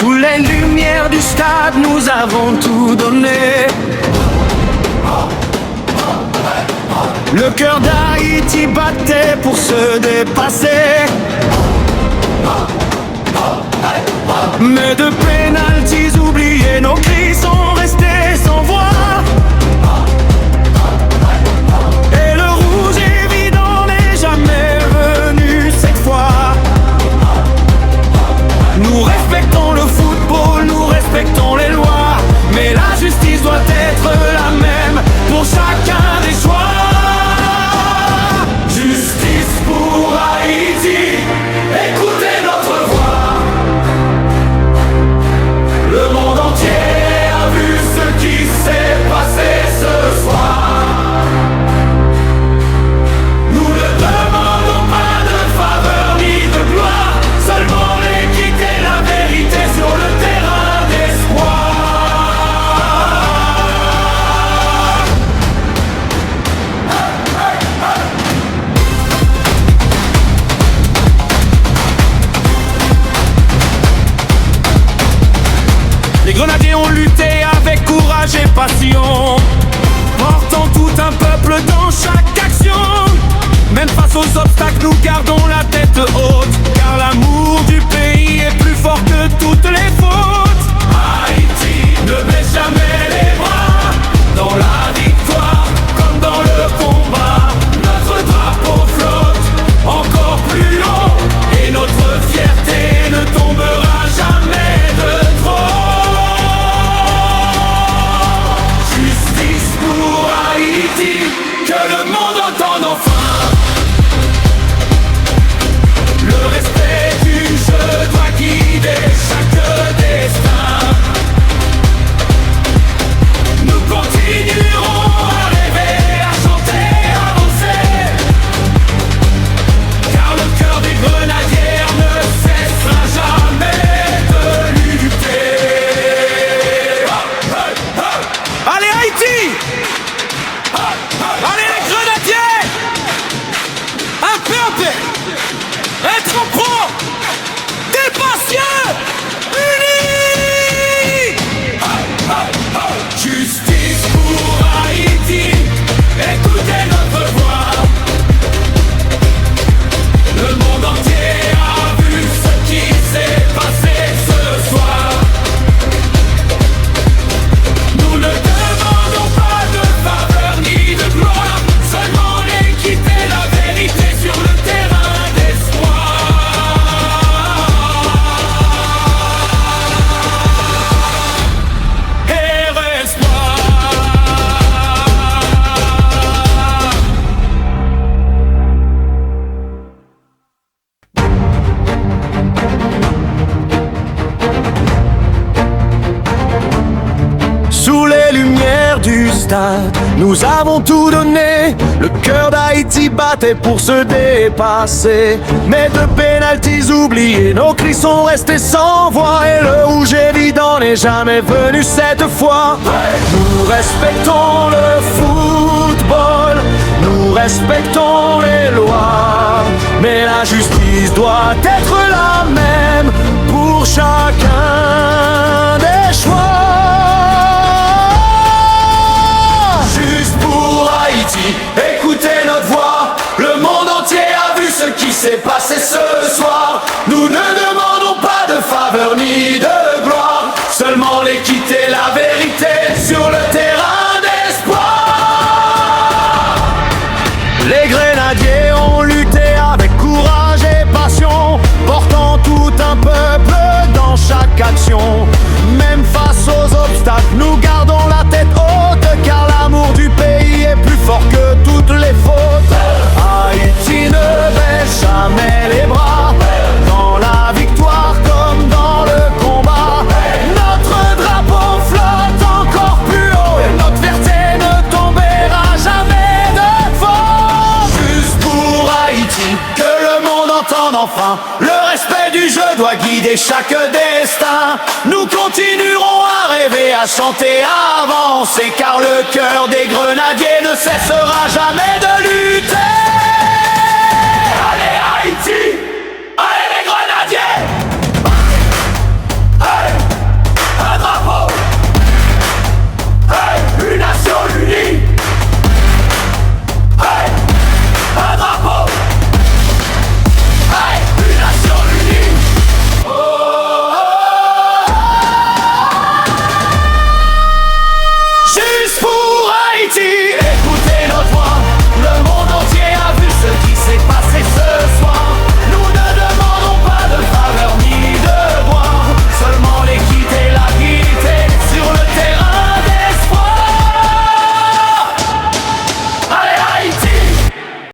Sous les lumières du stade, nous avons tout donné. Le cœur d'Haïti battait pour se dépasser. Mais de pénaltys oubliés, nos cris sont restés sans voix. Et le rouge évident n'est jamais venu cette fois. Nous respectons le football, nous respectons les lois, mais la justice doit être la même pour chacun des choix. Justice pour Haïti, écoutez notre voix. Le monde entier a vu ce qui s'est passé ce soir. Nous ne demandons pas de faveur ni de gloire, seulement l'équité, la vérité sur le terrain d'espoir. Les grenadiers ont lutté avec courage et passion, portant tout un peuple dans chaque action. Même face aux obstacles, nous gardons la tête haute, car l'amour du pays est plus fort que toutes les fautes. Haïti ne baisse jamais les bras, dans la victoire comme dans le combat. Notre drapeau flotte encore plus haut, et notre fierté ne tombera jamais de trop. Justice pour Haïti, que le monde entende enfin. Le respect du jeu doit guider chaque destin. Nous continuerons à rêver, à chanter, à avancer, car le cœur des grenadiers ne cessera jamais de lutter. Allez Haïti! Allez les grenadiers! Un peu! Être pro, dépassionné, unis. Justice pour Haïti, écoutez notre voix. Le monde entier a vu ce qui s'est passé ce soir. Nous ne demandons pas de faveur ni de gloire, seulement l'équité, la vérité sur le terrain d'espoir. Sous les lumières du stade, nous avons tout donné. Le cœur d'Haïti battait pour se dépasser. Mais de pénaltys oubliés, nos cris sont restés sans voix. Et le rouge évident n'est jamais venu cette fois. Nous respectons le football, nous respectons les lois, mais la justice doit être la même pour chacun des choix. Juste pour Haïti, écoutez notre voix. Le monde entier a vu ce qui s'est passé ce soir. Nous ne demandons pas de faveur ni de gloire, seulement l'équité, la vérité sur le terrain d'espoir. Les grenadiers ont lutté avec courage et passion, portant tout un peuple dans chaque action. Même face aux obstacles, nous gardons la tête haute, car l'amour du pays est plus fort que toutes les fautes. Haïti ne baisse jamais les bras, dans la victoire comme dans le combat. Notre drapeau flotte encore plus haut, et notre fierté ne tombera jamais de faute. Juste pour Haïti, que le monde entende enfin. Le respect du jeu doit guider chaque destin. Nous continuerons à rêver, à chanter, à avancer, car le cœur des grenadiers ne cessera jamais de lutter.